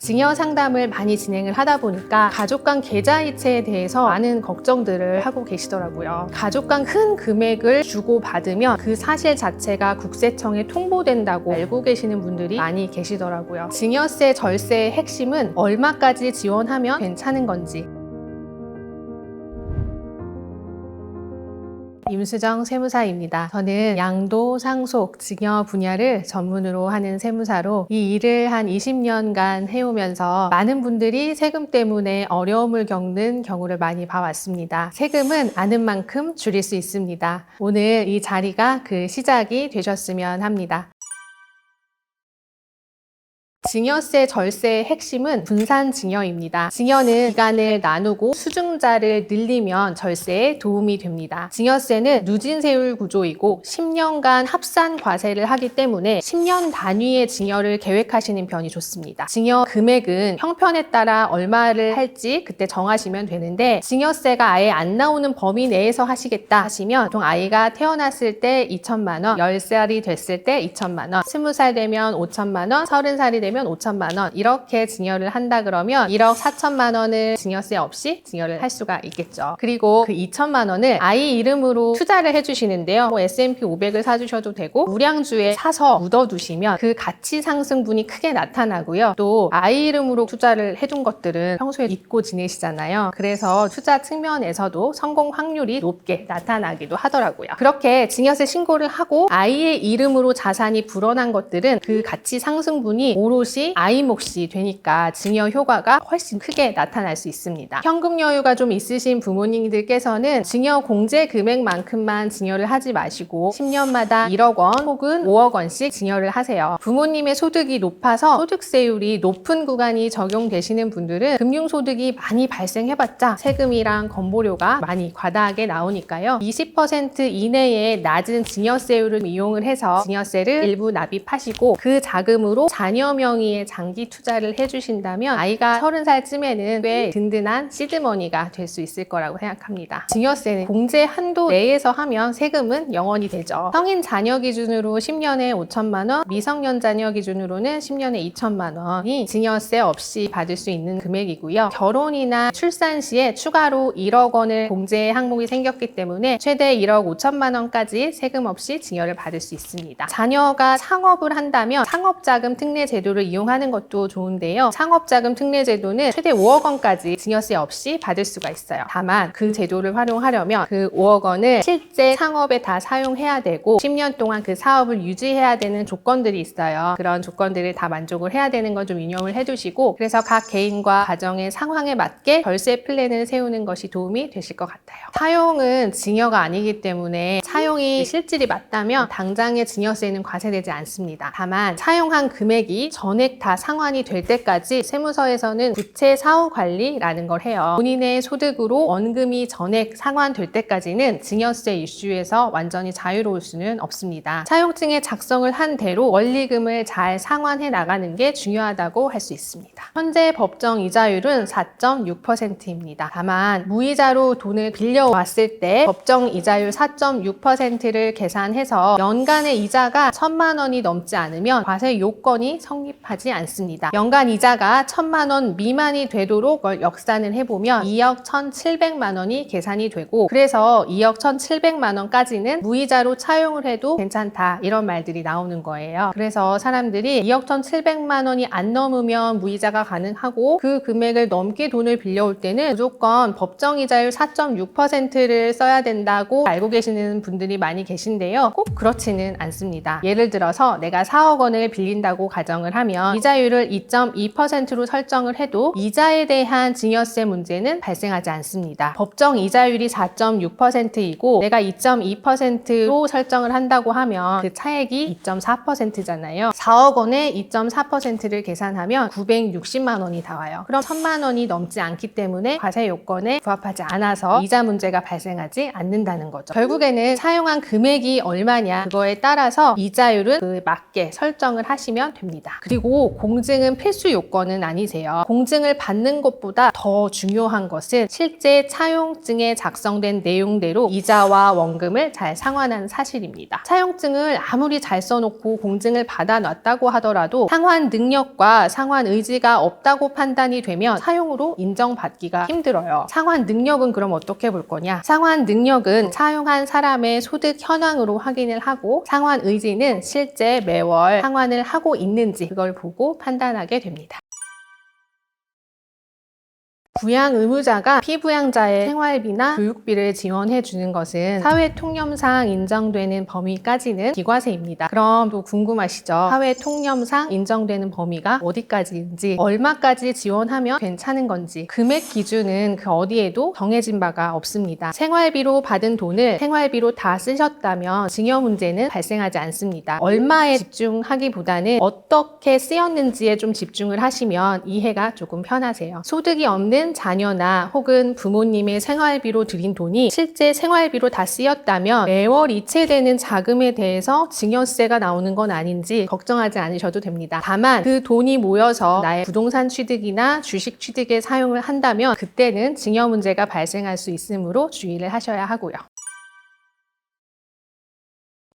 증여 상담을 많이 진행을 하다 보니까 가족 간 계좌이체에 대해서 많은 걱정들을 하고 계시더라고요. 가족 간 큰 금액을 주고 받으면 그 사실 자체가 국세청에 통보된다고 알고 계시는 분들이 많이 계시더라고요. 증여세, 절세의 핵심은 얼마까지 지원하면 괜찮은 건지. 임수정 세무사입니다. 저는 양도, 상속, 증여 분야를 전문으로 하는 세무사로 이 일을 한 20년간 해오면서 많은 분들이 세금 때문에 어려움을 겪는 경우를 많이 봐왔습니다. 세금은 아는 만큼 줄일 수 있습니다. 오늘 이 자리가 그 시작이 되셨으면 합니다. 증여세, 절세의 핵심은 분산 증여입니다. 증여는 기간을 나누고 수증자를 늘리면 절세에 도움이 됩니다. 증여세는 누진세율 구조이고 10년간 합산 과세를 하기 때문에 10년 단위의 증여를 계획하시는 편이 좋습니다. 증여 금액은 형편에 따라 얼마를 할지 그때 정하시면 되는데, 증여세가 아예 안 나오는 범위 내에서 하시겠다 하시면 보통 아이가 태어났을 때 2천만 원, 10살이 됐을 때 2천만 원, 20살 되면 5천만 원, 30살이 되면 5천만 원, 이렇게 증여를 한다 그러면 1억 4천만 원을 증여세 없이 증여를 할 수가 있겠죠. 그리고 그 2천만 원을 아이 이름으로 투자를 해주시는데요. S&P 500을 사주셔도 되고 우량주에 사서 묻어두시면 그 가치 상승분이 크게 나타나고요. 또 아이 이름으로 투자를 해둔 것들은 평소에 잊고 지내시잖아요. 그래서 투자 측면에서도 성공 확률이 높게 나타나기도 하더라고요. 그렇게 증여세 신고를 하고 아이의 이름으로 자산이 불어난 것들은 그 가치 상승분이 오롯이 아이 몫이 되니까 증여 효과가 훨씬 크게 나타날 수 있습니다. 현금 여유가 좀 있으신 부모님들께서는 증여 공제 금액만큼만 증여를 하지 마시고 10년마다 1억 원 혹은 5억 원씩 증여를 하세요. 부모님의 소득이 높아서 소득세율이 높은 구간이 적용되시는 분들은 금융소득이 많이 발생해봤자 세금이랑 건보료가 많이 과다하게 나오니까요. 20% 이내의 낮은 증여세율을 이용을 해서 증여세를 일부 납입하시고 그 자금으로 자녀 명의의 장기 투자를 해주신다면 아이가 30살쯤에는 꽤 든든한 시드머니가 될 수 있을 거라고 생각합니다. 증여세는 공제 한도 내에서 하면 세금은 0원이 되죠. 성인 자녀 기준으로 10년에 5천만 원, 미성년 자녀 기준으로는 10년에 2천만 원이 증여세 없이 받을 수 있는 금액이고요. 결혼이나 출산 시에 추가로 1억 원을 공제 항목이 생겼기 때문에 최대 1억 5천만 원까지 세금 없이 증여를 받을 수 있습니다. 자녀가 창업을 한다면 창업자금 특례 제도를 이용하는 것도 좋은데요. 창업자금 특례 제도는 최대 5억 원까지 증여세 없이 받을 수가 있어요. 다만 그 제도를 활용하려면 그 5억 원을 실제 창업에 다 사용해야 되고 10년 동안 그 사업을 유지해야 되는 조건들이 있어요. 그런 조건들을 다 만족을 해야 되는 건 좀 유념을 해두시고, 그래서 각 개인과 가정의 상황에 맞게 절세 플랜을 세우는 것이 도움이 되실 것 같아요. 사용은 증여가 아니기 때문에 사용이 실질이 맞다면 당장의 증여세는 과세되지 않습니다. 다만 사용한 금액이 전액 다 상환이 될 때까지 세무서에서는 부채 사후 관리라는 걸 해요. 본인의 소득으로 원금이 전액 상환될 때까지는 증여세 이슈에서 완전히 자유로울 수는 없습니다. 차용증의 작성을 한 대로 원리금을 잘 상환해 나가는 게 중요하다고 할 수 있습니다. 현재 법정 이자율은 4.6%입니다. 다만 무이자로 돈을 빌려왔을 때 법정 이자율 4.6%를 계산해서 연간의 이자가 1,000만 원이 넘지 않으면 과세 요건이 성립하지 않습니다. 연간 이자가 1,000만 원 미만이 되도록 역산을 해보면 2억 1,700만 원이 계산이 되고, 그래서 2억 1,700만 원까지는 무이자로 차용을 해도 괜찮다, 이런 말들이 나오는 거예요. 그래서 사람들이 2억 1,700만 원이 안 넘으면 무이자가 가능하고 그 금액을 넘게 돈을 빌려올 때는 무조건 법정 이자율 4.6%를 써야 된다고 알고 계시는 분들이 많이 계신데요. 꼭 그렇지는 않습니다. 예를 들어서 내가 4억 원을 빌린다고 가정을 하면 이자율을 2.2%로 설정을 해도 이자에 대한 증여세 문제는 발생하지 않습니다. 법정 이자율이 4.6%이고 내가 2.2%로 설정을 한다고 하면 그 차액이 2.4%잖아요. 4억 원에 2.4%를 계산하면 960만 원이 나와요. 그럼 1,000만 원이 넘지 않기 때문에 과세 요건에 부합하지 않아서 이자 문제가 발생하지 않는다는 거죠. 결국에는 사용한 금액이 얼마냐, 그거에 따라서 이자율은 그 맞게 설정을 하시면 됩니다. 그리고 그리고 공증은 필수 요건은 아니세요. 공증을 받는 것보다 더 중요한 것은 실제 차용증에 작성된 내용대로 이자와 원금을 잘 상환한 사실입니다. 차용증을 아무리 잘 써놓고 공증을 받아놨다고 하더라도 상환 능력과 상환 의지가 없다고 판단이 되면 사용으로 인정받기가 힘들어요. 상환 능력은 그럼 어떻게 볼 거냐? 상환 능력은 차용한 사람의 소득 현황으로 확인을 하고, 상환 의지는 실제 매월 상환을 하고 있는지 그걸 보고 판단하게 됩니다. 부양 의무자가 피부양자의 생활비나 교육비를 지원해 주는 것은 사회통념상 인정되는 범위까지는 비과세입니다. 그럼 또 궁금하시죠? 사회통념상 인정되는 범위가 어디까지인지, 얼마까지 지원하면 괜찮은 건지, 금액 기준은 그 어디에도 정해진 바가 없습니다. 생활비로 받은 돈을 생활비로 다 쓰셨다면 증여 문제는 발생하지 않습니다. 얼마에 집중하기보다는 어떻게 쓰였는지에 좀 집중을 하시면 이해가 조금 편하세요. 소득이 없는 자녀나 혹은 부모님의 생활비로 들인 돈이 실제 생활비로 다 쓰였다면 매월 이체되는 자금에 대해서 증여세가 나오는 건 아닌지 걱정하지 않으셔도 됩니다. 다만 그 돈이 모여서 나의 부동산 취득이나 주식 취득에 사용을 한다면 그때는 증여 문제가 발생할 수 있으므로 주의를 하셔야 하고요.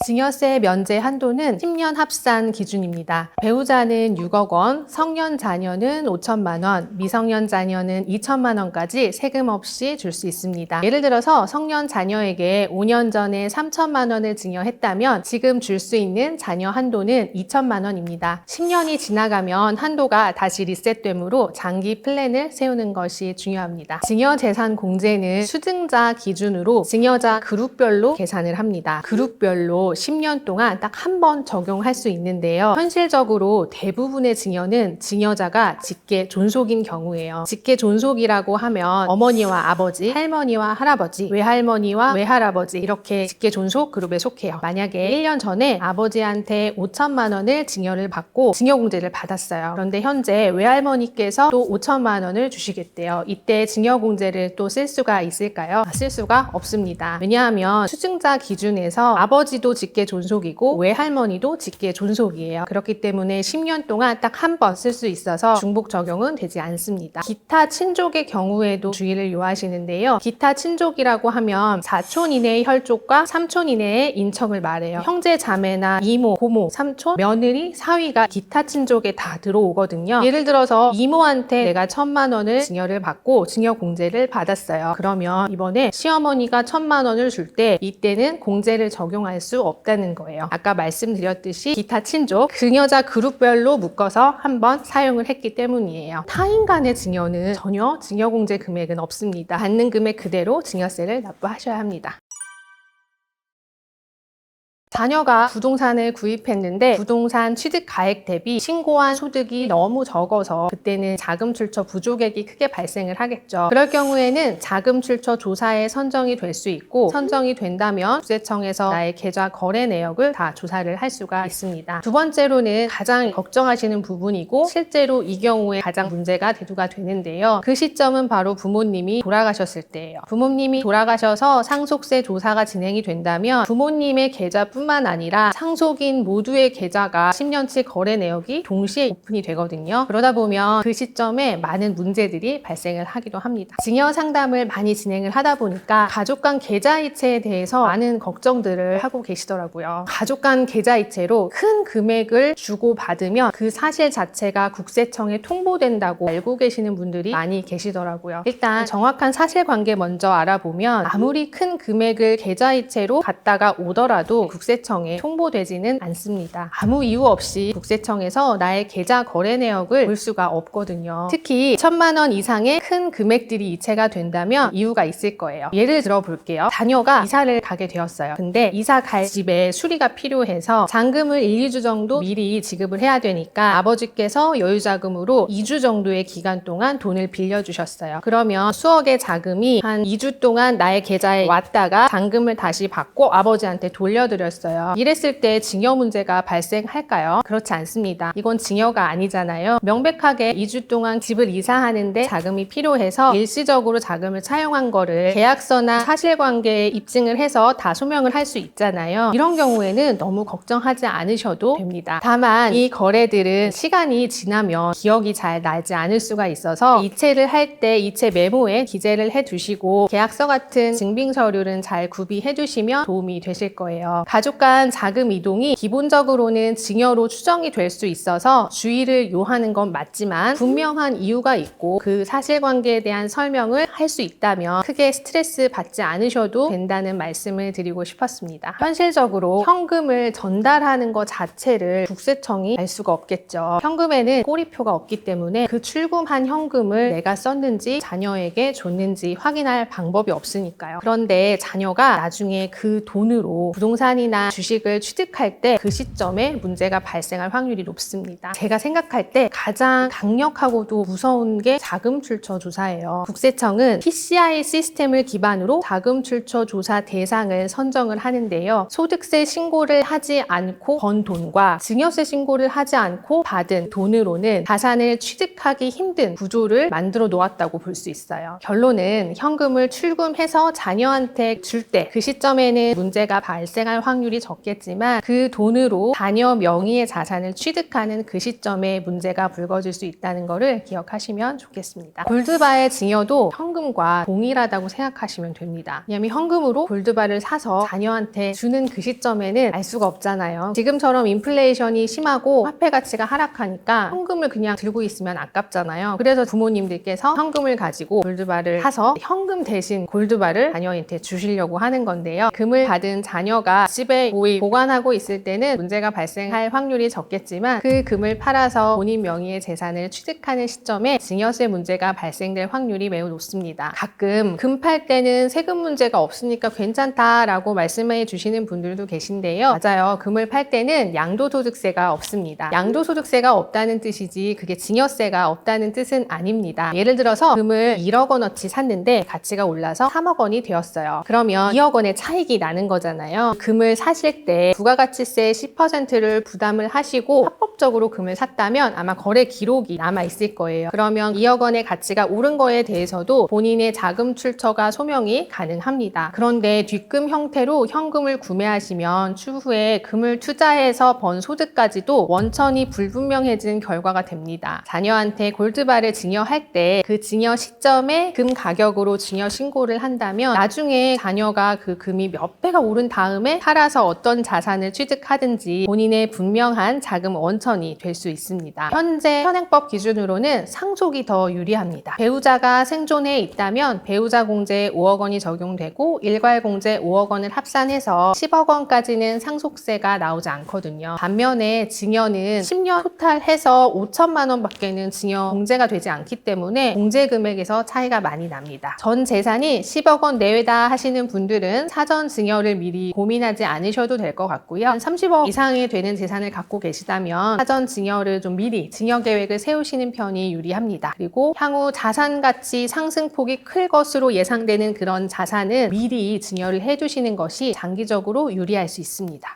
증여세 면제 한도는 10년 합산 기준입니다. 배우자는 6억 원, 성년 자녀는 5천만 원, 미성년 자녀는 2천만 원까지 세금 없이 줄 수 있습니다. 예를 들어서 성년 자녀에게 5년 전에 3천만 원을 증여했다면 지금 줄 수 있는 자녀 한도는 2천만 원입니다. 10년이 지나가면 한도가 다시 리셋되므로 장기 플랜을 세우는 것이 중요합니다. 증여재산 공제는 수증자 기준으로 증여자 그룹별로 계산을 합니다. 그룹별로 10년 동안 딱 한 번 적용할 수 있는데요. 현실적으로 대부분의 증여는 증여자가 직계 존속인 경우예요. 직계 존속이라고 하면 어머니와 아버지, 할머니와 할아버지, 외할머니와 외할아버지 이렇게 직계 존속 그룹에 속해요. 만약에 1년 전에 아버지한테 5천만 원을 증여를 받고 증여공제를 받았어요. 그런데 현재 외할머니께서 또 5천만 원을 주시겠대요. 이때 증여공제를 또 쓸 수가 있을까요? 쓸 수가 없습니다. 왜냐하면 수증자 기준에서 아버지도 직계 존속이고 외할머니도 직계 존속이에요. 그렇기 때문에 10년 동안 딱 한 번 쓸 수 있어서 중복 적용은 되지 않습니다. 기타 친족의 경우에도 주의를 요하시는데요. 기타 친족이라고 하면 사촌 이내의 혈족과 삼촌 이내의 인척을 말해요. 형제 자매나 이모, 고모, 삼촌, 며느리, 사위가 기타 친족에 다 들어오거든요. 예를 들어서 이모한테 내가 1,000만 원을 증여를 받고 증여 공제를 받았어요. 그러면 이번에 시어머니가 1,000만 원을 줄 때 이때는 공제를 적용할 수 없다는 거예요. 아까 말씀드렸듯이 기타 친족, 증여자 그룹별로 묶어서 한번 사용을 했기 때문이에요. 타인 간의 증여는 전혀 증여공제 금액은 없습니다. 받는 금액 그대로 증여세를 납부하셔야 합니다. 자녀가 부동산을 구입했는데 부동산 취득 가액 대비 신고한 소득이 너무 적어서 그때는 자금 출처 부족액이 크게 발생을 하겠죠. 그럴 경우에는 자금 출처 조사에 선정이 될 수 있고, 선정이 된다면 국세청에서 나의 계좌 거래 내역을 다 조사를 할 수가 있습니다. 두 번째로는 가장 걱정하시는 부분이고 실제로 이 경우에 가장 문제가 대두가 되는데요. 그 시점은 바로 부모님이 돌아가셨을 때예요. 부모님이 돌아가셔서 상속세 조사가 진행이 된다면 부모님의 계좌뿐만 아니라 상속인 모두의 계좌가 10년치 거래 내역이 동시에 오픈이 되거든요. 그러다 보면 그 시점에 많은 문제들이 발생을 하기도 합니다. 증여 상담을 많이 진행을 하다 보니까 가족 간 계좌 이체에 대해서 많은 걱정들을 하고 계시더라고요. 가족 간 계좌 이체로 큰 금액을 주고 받으면 그 사실 자체가 국세청에 통보된다고 알고 계시는 분들이 많이 계시더라고요. 일단 정확한 사실관계 먼저 알아보면 아무리 큰 금액을 계좌 이체로 받다가 오더라도 국세청에 통보되지는 않습니다. 아무 이유 없이 국세청에서 나의 계좌 거래 내역을 볼 수가 없거든요. 특히 1,000만 원 이상의 큰 금액들이 이체가 된다면 이유가 있을 거예요. 예를 들어 볼게요. 자녀가 이사를 가게 되었어요. 근데 이사 갈 집에 수리가 필요해서 잔금을 1, 2주 정도 미리 지급을 해야 되니까 아버지께서 여유자금으로 2주 정도의 기간 동안 돈을 빌려주셨어요. 그러면 수억의 자금이 한 2주 동안 나의 계좌에 왔다가 잔금을 다시 받고 아버지한테 돌려드렸을 되었어요. 이랬을 때 증여 문제가 발생할까요? 그렇지 않습니다. 이건 증여가 아니잖아요. 명백하게 2주 동안 집을 이사하는데 자금이 필요해서 일시적으로 자금을 차용한 거를 계약서나 사실관계에 입증을 해서 다 소명을 할 수 있잖아요. 이런 경우에는 너무 걱정하지 않으셔도 됩니다. 다만 이 거래들은 시간이 지나면 기억이 잘 나지 않을 수가 있어서 이체를 할 때 이체 메모에 기재를 해두시고 계약서 같은 증빙 서류는 잘 구비해 두시면 도움이 되실 거예요. 가족 간 자금 이동이 기본적으로는 증여로 추정이 될 수 있어서 주의를 요하는 건 맞지만 분명한 이유가 있고 그 사실관계에 대한 설명을 할 수 있다면 크게 스트레스 받지 않으셔도 된다는 말씀을 드리고 싶었습니다. 현실적으로 현금을 전달하는 것 자체를 국세청이 알 수가 없겠죠. 현금에는 꼬리표가 없기 때문에 그 출금한 현금을 내가 썼는지 자녀에게 줬는지 확인할 방법이 없으니까요. 그런데 자녀가 나중에 그 돈으로 부동산이나 주식을 취득할 때 그 시점에 문제가 발생할 확률이 높습니다. 제가 생각할 때 가장 강력하고도 무서운 게 자금 출처 조사예요. 국세청은 PCI 시스템을 기반으로 자금 출처 조사 대상을 선정을 하는데요. 소득세 신고를 하지 않고 번 돈과 증여세 신고를 하지 않고 받은 돈으로는 자산을 취득하기 힘든 구조를 만들어 놓았다고 볼 수 있어요. 결론은 현금을 출금해서 자녀한테 줄 때 그 시점에는 문제가 발생할 확률이 적겠지만 그 돈으로 자녀 명의의 자산을 취득하는 그 시점에 문제가 불거질 수 있다는 것을 기억하시면 좋겠습니다. 골드바의 증여도 현금과 동일하다고 생각하시면 됩니다. 왜냐하면 현금으로 골드바를 사서 자녀한테 주는 그 시점에는 알 수가 없잖아요. 지금처럼 인플레이션이 심하고 화폐 가치가 하락하니까 현금을 그냥 들고 있으면 아깝잖아요. 그래서 부모님들께서 현금을 가지고 골드바를 사서 현금 대신 골드바를 자녀한테 주시려고 하는 건데요. 금을 받은 자녀가 집에 고이 보관하고 있을 때는 문제가 발생할 확률이 적겠지만 그 금을 팔아서 본인 명의의 재산을 취득하는 시점에 증여세 문제가 발생될 확률이 매우 높습니다. 가끔 금 팔 때는 세금 문제가 없으니까 괜찮다라고 말씀해 주시는 분들도 계신데요. 맞아요. 금을 팔 때는 양도소득세가 없습니다. 양도소득세가 없다는 뜻이지 그게 증여세가 없다는 뜻은 아닙니다. 예를 들어서 금을 1억 원어치 샀는데 가치가 올라서 3억 원이 되었어요. 그러면 2억 원의 차익이 나는 거잖아요. 금을 사실 때 부가가치세 10%를 부담을 하시고 합법적으로 금을 샀다면 아마 거래 기록이 남아 있을 거예요. 그러면 2억 원의 가치가 오른 거에 대해서도 본인의 자금 출처가 소명이 가능합니다. 그런데 뒷금 형태로 현금을 구매하시면 추후에 금을 투자해서 번 소득까지도 원천이 불분명해진 결과가 됩니다. 자녀한테 골드바를 증여할 때 그 증여 시점에 금 가격으로 증여 신고를 한다면 나중에 자녀가 그 금이 몇 배가 오른 다음에 팔아서 어떤 자산을 취득하든지 본인의 분명한 자금 원천이 될 수 있습니다. 현재 현행법 기준으로는 상속이 더 유리합니다. 배우자가 생존해 있다면 배우자 공제 5억 원이 적용되고 일괄 공제 5억 원을 합산해서 10억 원까지는 상속세가 나오지 않거든요. 반면에 증여는 10년 토탈해서 5천만 원 밖에는 증여 공제가 되지 않기 때문에 공제 금액에서 차이가 많이 납니다. 전 재산이 10억 원 내외다 하시는 분들은 사전 증여를 미리 고민하지 않으셔도 될 것 같고요. 한 30억 이상이 되는 재산을 갖고 계시다면 사전 증여를 좀 미리 증여 계획을 세우시는 편이 유리합니다. 그리고 향후 자산 가치 상승폭이 클 것으로 예상되는 그런 자산은 미리 증여를 해두시는 것이 장기적으로 유리할 수 있습니다.